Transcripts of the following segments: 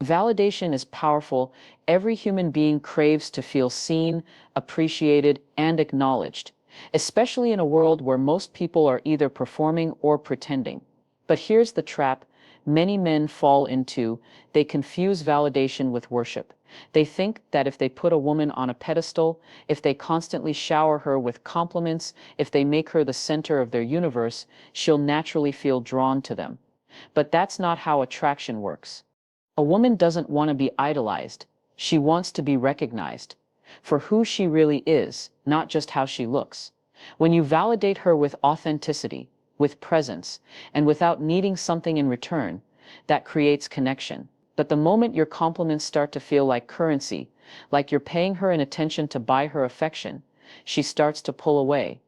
Validation is powerful. Every human being craves to feel seen, appreciated, and acknowledged, especially in a world where most people are either performing or pretending. But here's the trap many men fall into. They confuse validation with worship. They think that if they put a woman on a pedestal, if they constantly shower her with compliments, if they make her the center of their universe, she'll naturally feel drawn to them. But that's not how attraction works. A woman doesn't want to be idolized. She wants to be recognized for who she really is, not just how she looks. When you validate her with authenticity, with presence, and without needing something in return, that creates connection. But the moment your compliments start to feel like currency, like you're paying her an attention to buy her affection, she starts to pull away.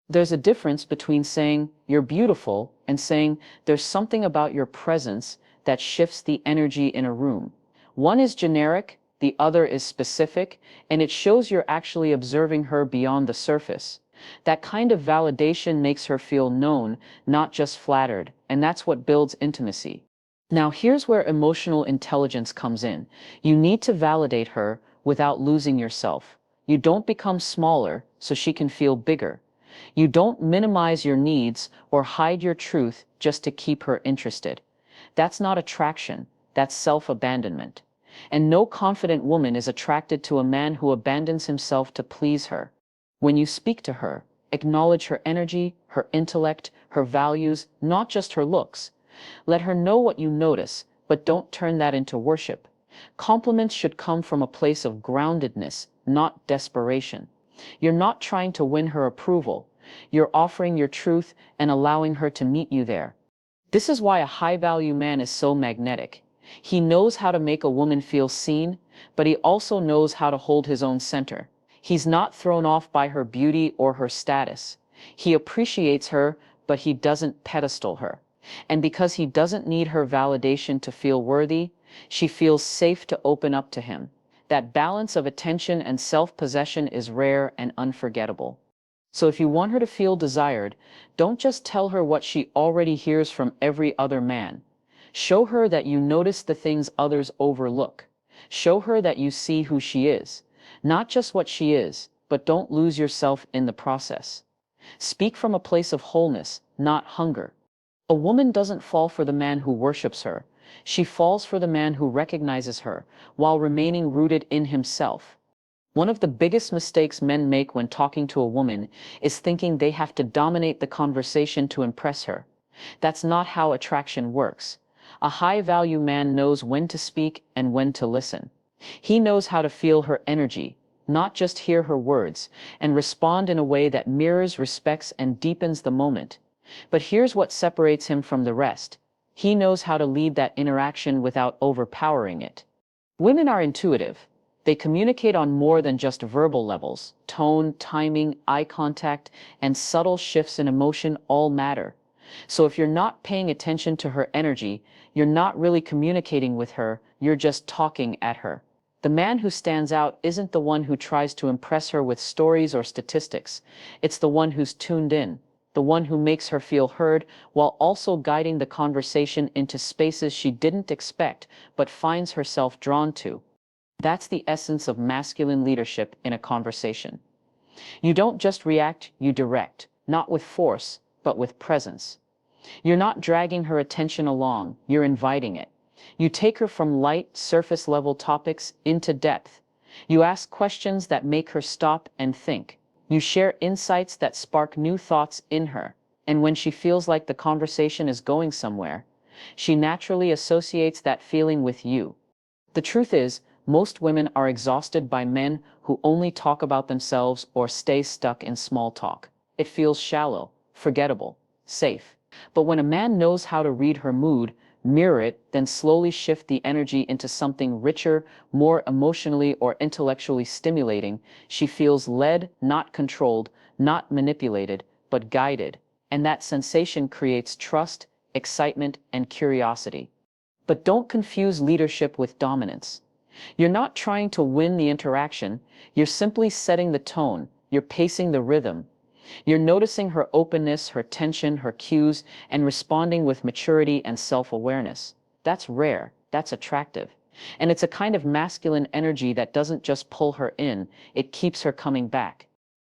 There's a difference between saying you're beautiful and saying there's something about your presence that shifts the energy in a room. One is generic, the other is specific, and it shows you're actually observing her beyond the surface. That kind of validation makes her feel known, not just flattered, and that's what builds intimacy. Now, here's where emotional intelligence comes in. You need to validate her without losing yourself. You don't become smaller so she can feel bigger. You don't minimize your needs or hide your truth just to keep her interested. That's not attraction, that's self-abandonment. And no confident woman is attracted to a man who abandons himself to please her. When you speak to her, acknowledge her energy, her intellect, her values, not just her looks. Let her know what you notice, but don't turn that into worship. Compliments should come from a place of groundedness, not desperation. You're not trying to win her approval. You're offering your truth and allowing her to meet you there. This is why a high-value man is so magnetic. He knows how to make a woman feel seen, but he also knows how to hold his own center. He's not thrown off by her beauty or her status. He appreciates her, but he doesn't pedestal her. And because he doesn't need her validation to feel worthy, she feels safe to open up to him. That balance of attention and self-possession is rare and unforgettable. So if you want her to feel desired, don't just tell her what she already hears from every other man. Show her that you notice the things others overlook. Show her that you see who she is, not just what she is, but don't lose yourself in the process. Speak from a place of wholeness, not hunger. A woman doesn't fall for the man who worships her. She falls for the man who recognizes her, while remaining rooted in himself. One of the biggest mistakes men make when talking to a woman is thinking they have to dominate the conversation to impress her. That's not how attraction works. A high-value man knows when to speak and when to listen. He knows how to feel her energy, not just hear her words, and respond in a way that mirrors, respects, and deepens the moment. But here's what separates him from the rest. He knows how to lead that interaction without overpowering it. Women are intuitive. They communicate on more than just verbal levels. Tone, timing, eye contact, and subtle shifts in emotion all matter. So if you're not paying attention to her energy, you're not really communicating with her, you're just talking at her. The man who stands out isn't the one who tries to impress her with stories or statistics. It's the one who's tuned in, the one who makes her feel heard while also guiding the conversation into spaces she didn't expect but finds herself drawn to. That's the essence of masculine leadership in a conversation. You don't just react, you direct, not with force, but with presence. You're not dragging her attention along, you're inviting it. You take her from light, surface-level topics into depth. You ask questions that make her stop and think. You share insights that spark new thoughts in her. And when she feels like the conversation is going somewhere, she naturally associates that feeling with you. The truth is, most women are exhausted by men who only talk about themselves or stay stuck in small talk. It feels shallow, forgettable, safe. But when a man knows how to read her mood, mirror it, then slowly shift the energy into something richer, more emotionally or intellectually stimulating, she feels led, not controlled, not manipulated, but guided. And that sensation creates trust, excitement, and curiosity. But don't confuse leadership with dominance. You're not trying to win the interaction, you're simply setting the tone, you're pacing the rhythm. You're noticing her openness, her tension, her cues, and responding with maturity and self-awareness. That's rare, that's attractive. And it's a kind of masculine energy that doesn't just pull her in, it keeps her coming back.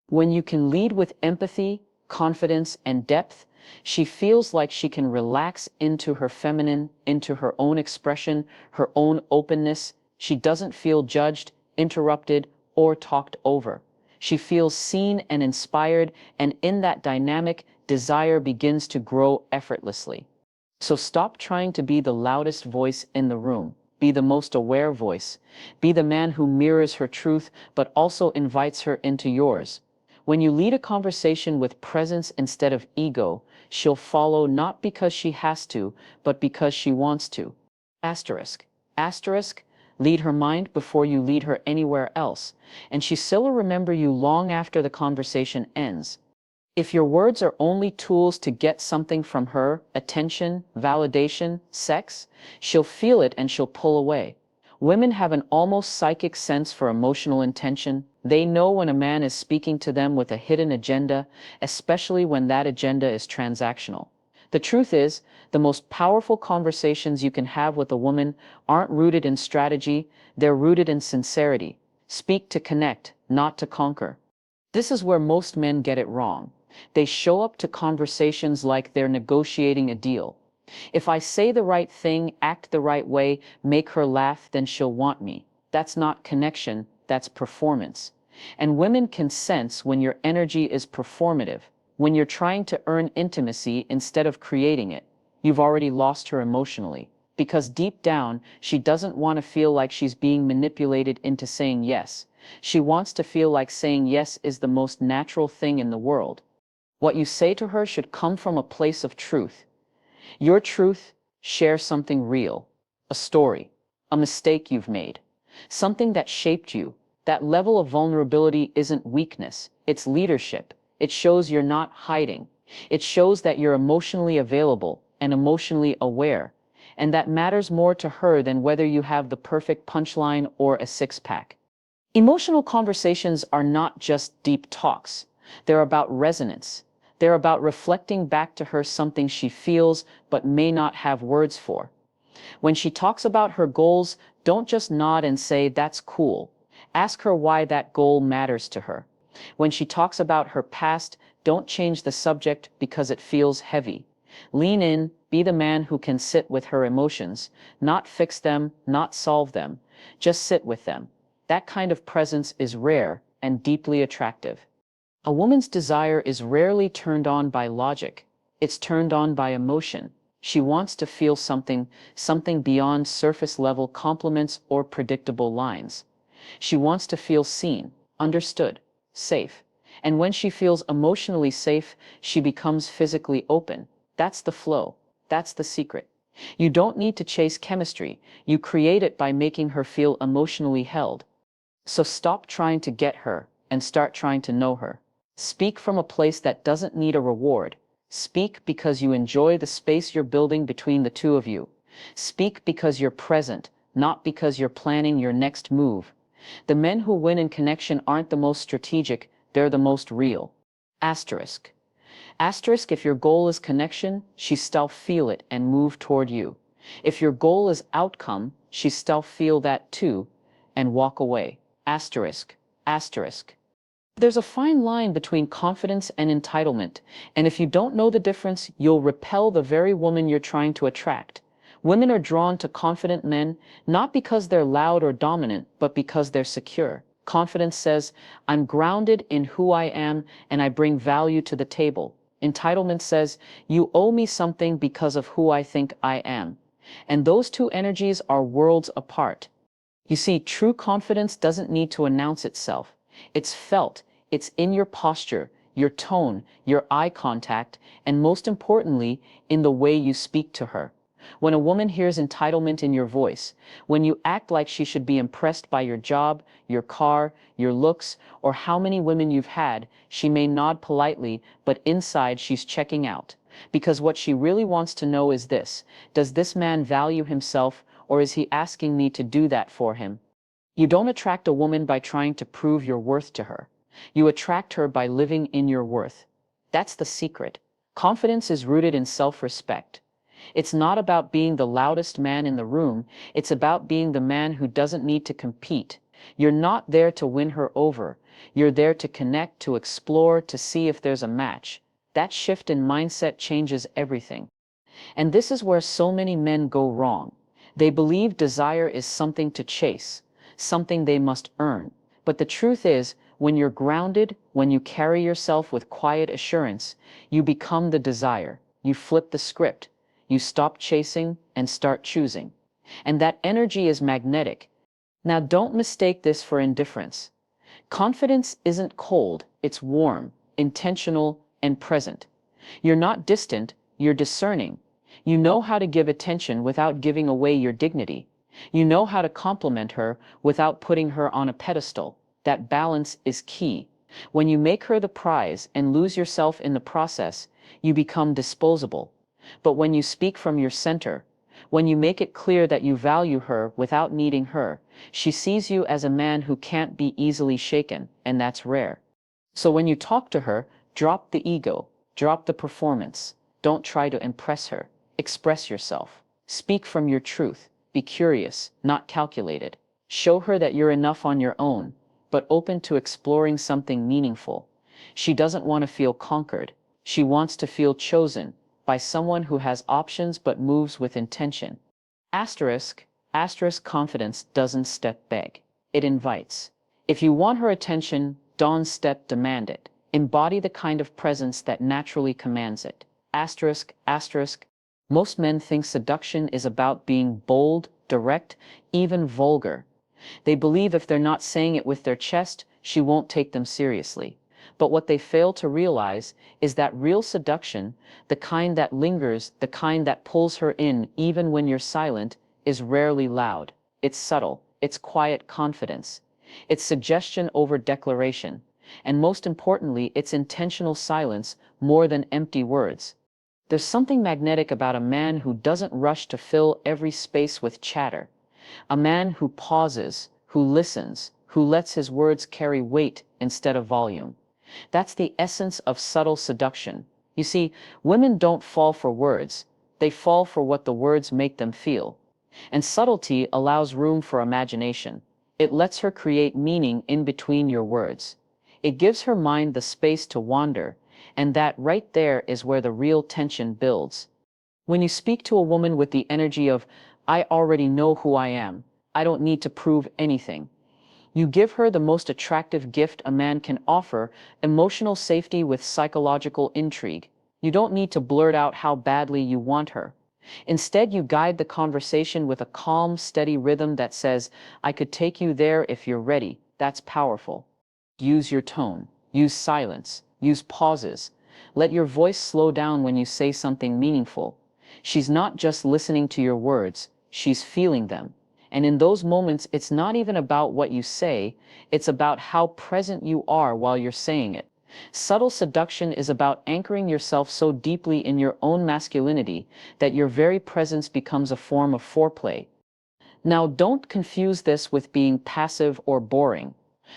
When you can lead with empathy, confidence, and depth, she feels like she can relax into her feminine, into her own expression, her own openness. She doesn't feel judged, interrupted, or talked over. She feels seen and inspired, and in that dynamic, desire begins to grow effortlessly. So stop trying to be the loudest voice in the room. Be the most aware voice. Be the man who mirrors her truth, but also invites her into yours. When you lead a conversation with presence instead of ego, she'll follow not because she has to, but because she wants to. Asterisk. Asterisk. Lead her mind before you lead her anywhere else, and she still will remember you long after the conversation ends. If your words are only tools to get something from her, attention, validation, sex, she'll feel it and she'll pull away. Women have an almost psychic sense for emotional intention. They know when a man is speaking to them with a hidden agenda, especially when that agenda is transactional. The truth is, the most powerful conversations you can have with a woman aren't rooted in strategy, they're rooted in sincerity. Speak to connect, not to conquer. This is where most men get it wrong. They show up to conversations like they're negotiating a deal. If I say the right thing, act the right way, make her laugh, then she'll want me. That's not connection, that's performance. And women can sense when your energy is performative, when you're trying to earn intimacy instead of creating it. You've already lost her emotionally. Because deep down, she doesn't want to feel like she's being manipulated into saying yes. She wants to feel like saying yes is the most natural thing in the world. What you say to her should come from a place of truth. Your truth, share something real, a story, a mistake you've made, something that shaped you. That level of vulnerability isn't weakness, it's leadership. It shows you're not hiding. It shows that you're emotionally available and emotionally aware. And that matters more to her than whether you have the perfect punchline or a six-pack. Emotional conversations are not just deep talks. They're about resonance. They're about reflecting back to her something she feels but may not have words for. When she talks about her goals, don't just nod and say, "That's cool." Ask her why that goal matters to her. When she talks about her past, don't change the subject because it feels heavy. Lean in, be the man who can sit with her emotions, not fix them, not solve them, just sit with them. That kind of presence is rare and deeply attractive. A woman's desire is rarely turned on by logic. It's turned on by emotion. She wants to feel something, something beyond surface level compliments or predictable lines. She wants to feel seen, understood, safe. And when she feels emotionally safe, she becomes physically open. That's the flow. That's the secret. You don't need to chase chemistry. You create it by making her feel emotionally held. So stop trying to get her and start trying to know her. Speak from a place that doesn't need a reward. Speak because you enjoy the space you're building between the two of you. Speak because you're present, not because you're planning your next move. The men who win in connection aren't the most strategic, they're the most real. Asterisk. Asterisk, if your goal is connection, she still feel it and move toward you. If your goal is outcome, she still feel that too and walk away. Asterisk. Asterisk. There's a fine line between confidence and entitlement, and if you don't know the difference, you'll repel the very woman you're trying to attract. Women are drawn to confident men, not because they're loud or dominant, but because they're secure. Confidence says, "I'm grounded in who I am and I bring value to the table." Entitlement says, "You owe me something because of who I think I am." And those two energies are worlds apart. You see, true confidence doesn't need to announce itself. It's felt. It's in your posture, your tone, your eye contact, and most importantly, in the way you speak to her. When a woman hears entitlement in your voice, when you act like she should be impressed by your job, your car, your looks, or how many women you've had, she may nod politely, but inside she's checking out. Because what she really wants to know is this: does this man value himself, or is he asking me to do that for him? You don't attract a woman by trying to prove your worth to her. You attract her by living in your worth. That's the secret. Confidence is rooted in self-respect. It's not about being the loudest man in the room, it's about being the man who doesn't need to compete. You're not there to win her over. You're there to connect, to explore, to see if there's a match. That shift in mindset changes everything. And this is where so many men go wrong. They believe desire is something to chase, something they must earn. But the truth is, when you're grounded, when you carry yourself with quiet assurance, you become the desire. You flip the script. You stop chasing and start choosing. And that energy is magnetic. Now, don't mistake this for indifference. Confidence isn't cold, it's warm, intentional, and present. You're not distant, you're discerning. You know how to give attention without giving away your dignity. You know how to compliment her without putting her on a pedestal. That balance is key. When you make her the prize and lose yourself in the process, you become disposable. But when you speak from your center, when you make it clear that you value her without needing her, she sees you as a man who can't be easily shaken, and that's rare. So when you talk to her, drop the ego, drop the performance. Don't try to impress her. Express yourself. Speak from your truth. Be curious, not calculated. Show her that you're enough on your own, but open to exploring something meaningful. She doesn't want to feel conquered. She wants to feel chosen by someone who has options but moves with intention. Asterisk, asterisk confidence doesn't step beg. It invites. If you want her attention, don't step demand it. Embody the kind of presence that naturally commands it. Asterisk, asterisk. Most men think seduction is about being bold, direct, even vulgar. They believe if they're not saying it with their chest, she won't take them seriously. But what they fail to realize is that real seduction, the kind that lingers, the kind that pulls her in even when you're silent, is rarely loud. It's subtle. It's quiet confidence. It's suggestion over declaration. And most importantly, it's intentional silence more than empty words. There's something magnetic about a man who doesn't rush to fill every space with chatter. A man who pauses, who listens, who lets his words carry weight instead of volume. That's the essence of subtle seduction. You see, women don't fall for words. They fall for what the words make them feel. And subtlety allows room for imagination. It lets her create meaning in between your words. It gives her mind the space to wander, and that right there is where the real tension builds. When you speak to a woman with the energy of, I already know who I am, I don't need to prove anything, you give her the most attractive gift a man can offer, emotional safety with psychological intrigue. You don't need to blurt out how badly you want her. Instead, you guide the conversation with a calm, steady rhythm that says, I could take you there if you're ready. That's powerful. Use your tone. Use silence. Use pauses. Let your voice slow down when you say something meaningful. She's not just listening to your words, she's feeling them. And in those moments, it's not even about what you say, it's about how present you are while you're saying it. Subtle seduction is about anchoring yourself so deeply in your own masculinity that your very presence becomes a form of foreplay. Now, don't confuse this with being passive or boring.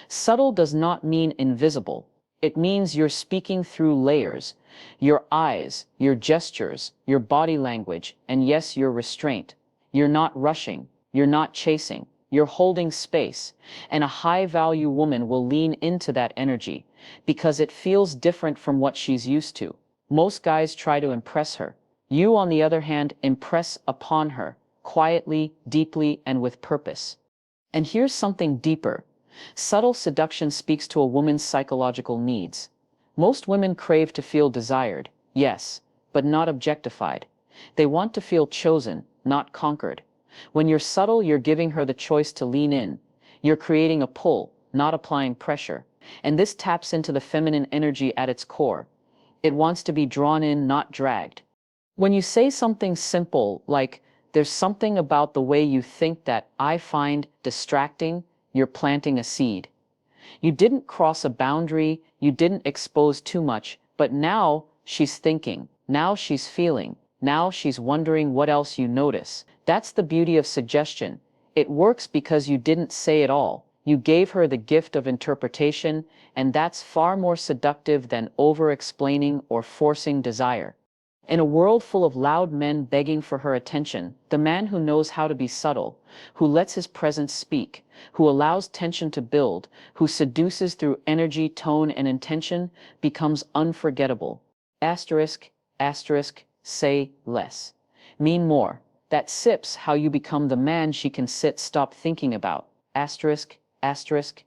Subtle does not mean invisible. It means you're speaking through layers. Your eyes, your gestures, your body language, and yes, your restraint. You're not rushing. You're not chasing. You're holding space. And a high-value woman will lean into that energy because it feels different from what she's used to. Most guys try to impress her. You, on the other hand, impress upon her, quietly, deeply, and with purpose. And here's something deeper. Subtle seduction speaks to a woman's psychological needs. Most women crave to feel desired, yes, but not objectified. They want to feel chosen, not conquered. When you're subtle, you're giving her the choice to lean in. You're creating a pull, not applying pressure. And this taps into the feminine energy at its core. It wants to be drawn in, not dragged. When you say something simple, like, there's something about the way you think that I find distracting, you're planting a seed. You didn't cross a boundary, you didn't expose too much, but now she's thinking, now she's feeling, now she's wondering what else you notice. That's the beauty of suggestion. It works because you didn't say it all. You gave her the gift of interpretation, and that's far more seductive than over-explaining or forcing desire. In a world full of loud men begging for her attention, the man who knows how to be subtle, who lets his presence speak, who allows tension to build, who seduces through energy, tone, and intention, becomes unforgettable. Asterisk, asterisk, say less. Mean more. That sips how you become the man she can stop thinking about. Asterisk, asterisk.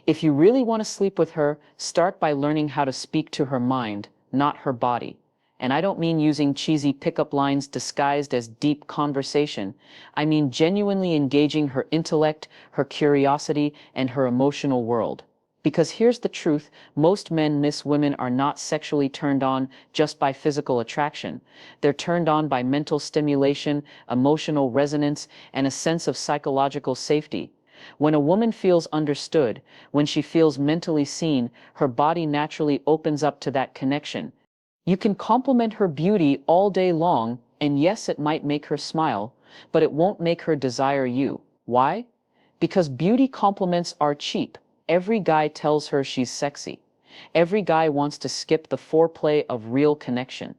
If you really want to sleep with her, start by learning how to speak to her mind, not her body. And I don't mean using cheesy pickup lines disguised as deep conversation. I mean genuinely engaging her intellect, her curiosity, and her emotional world. Because here's the truth, most men miss women are not sexually turned on just by physical attraction. They're turned on by mental stimulation, emotional resonance, and a sense of psychological safety. When a woman feels understood, when she feels mentally seen, her body naturally opens up to that connection. You can compliment her beauty all day long, and yes, it might make her smile, but it won't make her desire you. Why? Because beauty compliments are cheap. Every guy tells her she's sexy. Every guy wants to skip the foreplay of real connection.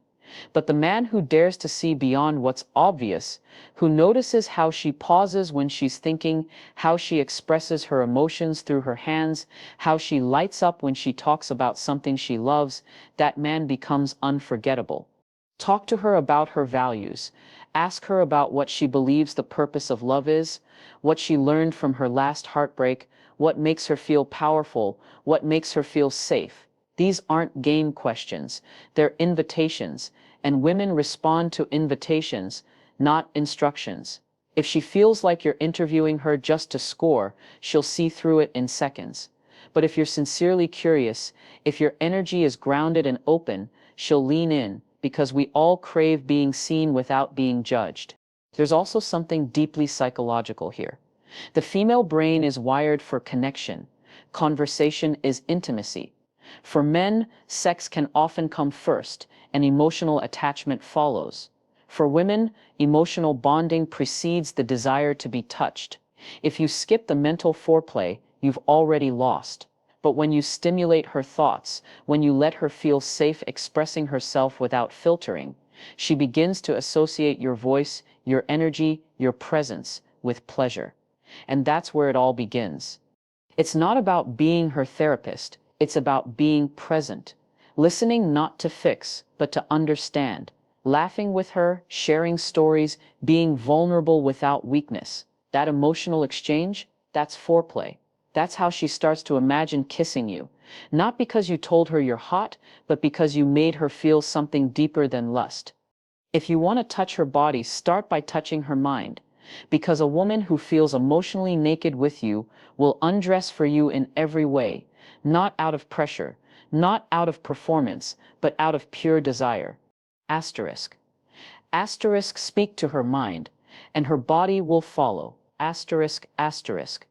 But the man who dares to see beyond what's obvious, who notices how she pauses when she's thinking, how she expresses her emotions through her hands, how she lights up when she talks about something she loves, that man becomes unforgettable. Talk to her about her values. Ask her about what she believes the purpose of love is, what she learned from her last heartbreak, what makes her feel powerful, what makes her feel safe. These aren't game questions, they're invitations, and women respond to invitations, not instructions. If she feels like you're interviewing her just to score, she'll see through it in seconds. But if you're sincerely curious, if your energy is grounded and open, she'll lean in, because we all crave being seen without being judged. There's also something deeply psychological here. The female brain is wired for connection. Conversation is intimacy. For men, sex can often come first, and emotional attachment follows. For women, emotional bonding precedes the desire to be touched. If you skip the mental foreplay, you've already lost. But when you stimulate her thoughts, when you let her feel safe expressing herself without filtering, she begins to associate your voice, your energy, your presence with pleasure. And that's where it all begins. It's not about being her therapist, it's about being present. Listening not to fix, but to understand. Laughing with her, sharing stories, being vulnerable without weakness. That emotional exchange, that's foreplay. That's how she starts to imagine kissing you. Not because you told her you're hot, but because you made her feel something deeper than lust. If you want to touch her body, start by touching her mind. Because a woman who feels emotionally naked with you will undress for you in every way, not out of pressure, not out of performance, but out of pure desire. Asterisk. Asterisk, speak to her mind, and her body will follow. Asterisk, asterisk.